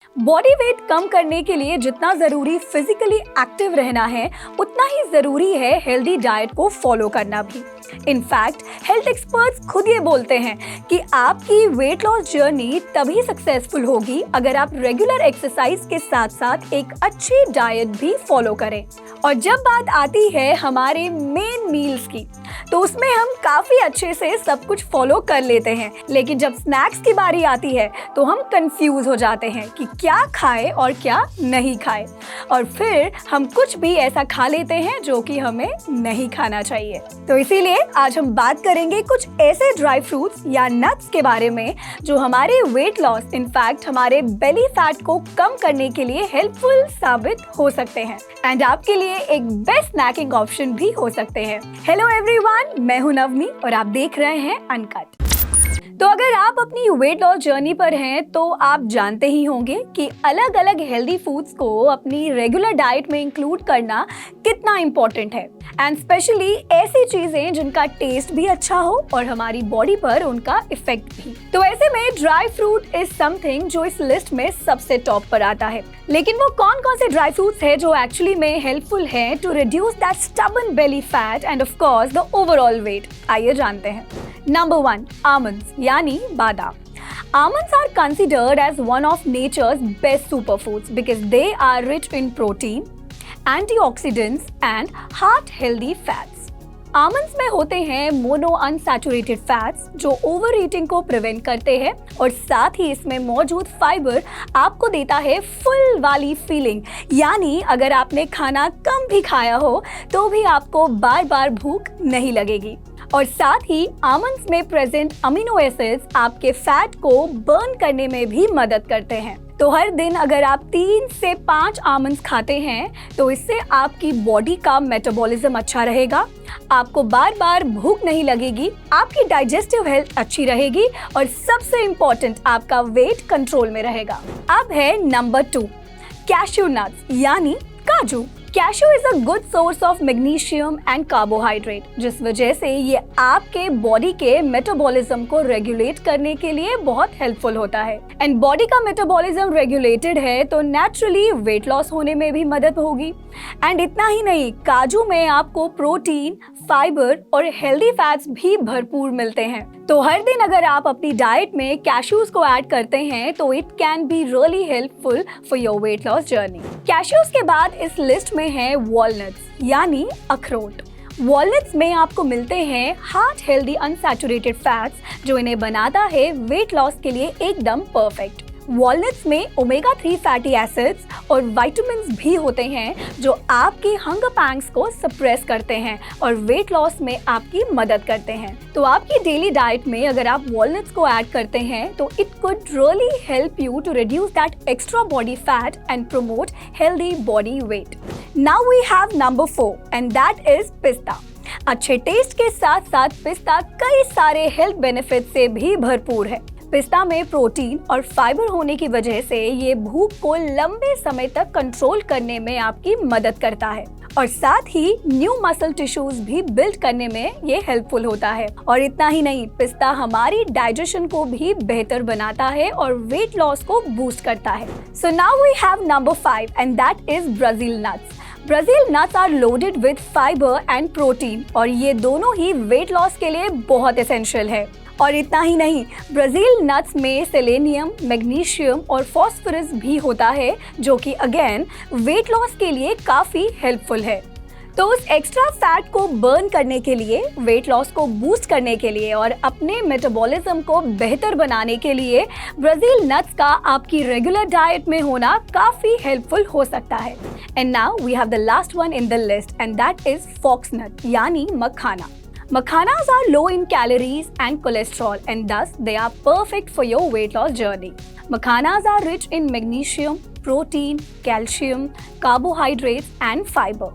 Body weight कम करने के लिए जितना जरूरी फिजिकली एक्टिव रहना है, उतना ही जरूरी है हेल्दी डाइट को फॉलो करना भी। इनफैक्ट हेल्थ एक्सपर्ट्स खुद ये बोलते हैं कि आपकी वेट लॉस जर्नी तभी सक्सेसफुल होगी अगर आप रेगुलर एक्सरसाइज के साथ साथ एक अच्छी डाइट भी फॉलो करें। और जब बात आती है हमारे मेन मील्स की, तो उसमें हम काफी अच्छे से सब कुछ फॉलो कर लेते हैं, लेकिन जब स्नैक्स की बारी आती है तो हम कंफ्यूज हो जाते हैं कि क्या खाएं और क्या नहीं खाएं, और फिर हम कुछ भी ऐसा खा लेते हैं जो कि हमें नहीं खाना चाहिए। तो इसीलिए आज हम बात करेंगे कुछ ऐसे ड्राई फ्रूट्स या नट्स के बारे में जो हमारे वेट लॉस, इनफैक्ट हमारे बेली फैट को कम करने के लिए हेल्पफुल साबित हो सकते हैं एंड आपके लिए एक बेस्ट स्नैकिंग ऑप्शन भी हो सकते हैं। हेलो एवरीवन, मैं हूं नवमी और आप देख रहे हैं अनकट। तो अगर आप अपनी वेट लॉस जर्नी पर हैं तो आप जानते ही होंगे कि अलग अलग हेल्दी फूड्स को अपनी रेगुलर डाइट में इंक्लूड करना कितना इम्पोर्टेंट है, एंड स्पेशली ऐसी चीजें जिनका टेस्ट भी अच्छा हो और हमारी बॉडी पर उनका इफेक्ट भी। तो ऐसे में ड्राई फ्रूट इज समथिंग जो इस लिस्ट में सबसे टॉप पर आता है। लेकिन वो कौन कौन से ड्राई फ्रूट्स है जो एक्चुअली में हेल्पफुल है to reduce that stubborn belly fat and of course the overall weight? आइए जानते हैं। नंबर 1, आमंड्स यानी बादाम। Almonds are considered as one of nature's best superfoods because they are rich in protein, antioxidants and heart healthy fats. Almonds में होते हैं mono unsaturated fats जो over eating को प्रिवेंट करते हैं, और साथ ही इसमें मौजूद फाइबर आपको देता है फुल वाली फीलिंग, यानी अगर आपने खाना कम भी खाया हो तो भी आपको बार बार भूख नहीं लगेगी। और साथ ही आमंड्स में प्रेजेंट अमीनो एसिड्स आपके फैट को बर्न करने में भी मदद करते हैं। तो हर दिन अगर आप 3 से 5 आमंड्स खाते हैं तो इससे आपकी बॉडी का मेटाबॉलिज्म अच्छा रहेगा, आपको बार बार भूख नहीं लगेगी, आपकी डाइजेस्टिव हेल्थ अच्छी रहेगी और सबसे इम्पोर्टेंट आपका वेट कंट्रोल में रहेगा। अब है नंबर 2, कैश्यू नट्स यानी काजू। Cashew is a good source of magnesium and carbohydrate, जिस वजह से ये आपके बॉडी के मेटाबॉलिज्म को रेगुलेट करने के लिए बहुत हेल्पफुल होता है। एंड बॉडी का मेटाबॉलिज्म रेगुलेटेड है तो नेचुरली वेट लॉस होने में भी मदद होगी। एंड इतना ही नहीं, काजू में आपको प्रोटीन, फाइबर और हेल्दी फैट्स भी भरपूर मिलते हैं। तो हर दिन अगर आप अपनी डाइट में कैश्यूज को ऐड करते हैं तो it can be really helpful for your weight loss journey. Cashews के बाद इस लिस्ट में है वॉलनट्स यानी अखरोट। वॉलनट्स में आपको मिलते हैं हार्ट हेल्दी अनसैचुरेटेड फैट्स जो इन्हें बनाता है वेट लॉस के लिए एकदम परफेक्ट। वॉलनट्स में ओमेगा 3 फैटी एसिड्स और विटामिन्स भी होते हैं जो आपके हंगर पैंग्स को सप्रेस करते हैं और वेट लॉस में आपकी मदद करते हैं। तो आपकी डेली डाइट में अगर आप वॉलनट्स को ऐड करते हैं तो it could really help you to reduce that extra body fat and promote healthy body weight. Now we have number 4 and that is pista. अच्छे टेस्ट के साथ साथ पिस्ता कई सारे हेल्थ बेनिफिट से भी भरपूर है। पिस्ता में प्रोटीन और फाइबर होने की वजह से ये भूख को लंबे समय तक कंट्रोल करने में आपकी मदद करता है, और साथ ही न्यू मसल टिश्यूज भी बिल्ड करने में ये हेल्पफुल होता है। और इतना ही नहीं, पिस्ता हमारी डाइजेशन को भी बेहतर बनाता है और वेट लॉस को बूस्ट करता है। So now we have number 5 and that is Brazil nuts. Brazil nuts are loaded with fibre and protein, और ये दोनों ही वेट लॉस के लिए बहुत एसेंशियल है। और इतना ही नहीं, ब्राजील नट्स में सेलेनियम, मैग्नीशियम और फास्फोरस भी होता है जो कि अगेन वेट लॉस के लिए काफी हेल्पफुल है। तो उस एक्स्ट्रा फैट को बर्न करने के लिए, वेट लॉस को बूस्ट करने के लिए और अपने मेटाबॉलिज्म को बेहतर बनाने के लिए ब्राजील नट्स का आपकी रेगुलर डाइट में होना काफी हेल्पफुल हो सकता है। And now we have the last one in the list and that is fox nut यानी makhana. Makhanas are low in calories and cholesterol and thus they are perfect for your weight loss journey. Makhanas are rich in magnesium, protein, calcium, carbohydrates and fiber.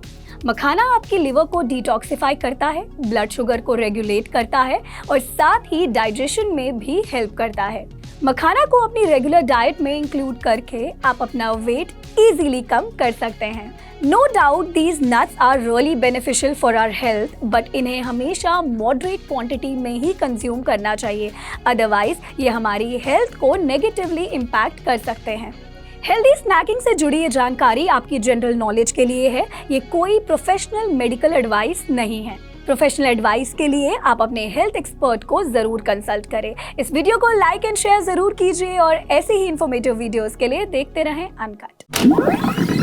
मखाना आपकी liver को detoxify करता है, blood sugar को regulate करता है और साथ ही digestion में भी हेल्प करता है। मखाना को अपनी रेगुलर डाइट में इंक्लूड करके आप अपना वेट इजीली कम कर सकते हैं। No doubt these nuts are really beneficial for our health, but इन्हें हमेशा मॉडरेट क्वांटिटी में ही कंज्यूम करना चाहिए, अदरवाइज ये हमारी हेल्थ को नेगेटिवली इम्पैक्ट कर सकते हैं। हेल्दी स्नैकिंग से जुड़ी ये जानकारी आपकी जनरल नॉलेज के लिए है, ये कोई प्रोफेशनल मेडिकल एडवाइस नहीं है। प्रोफेशनल एडवाइस के लिए आप अपने हेल्थ एक्सपर्ट को जरूर कंसल्ट करें। इस वीडियो को लाइक एंड शेयर जरूर कीजिए और ऐसे ही इंफॉर्मेटिव वीडियोस के लिए देखते रहें अनकट।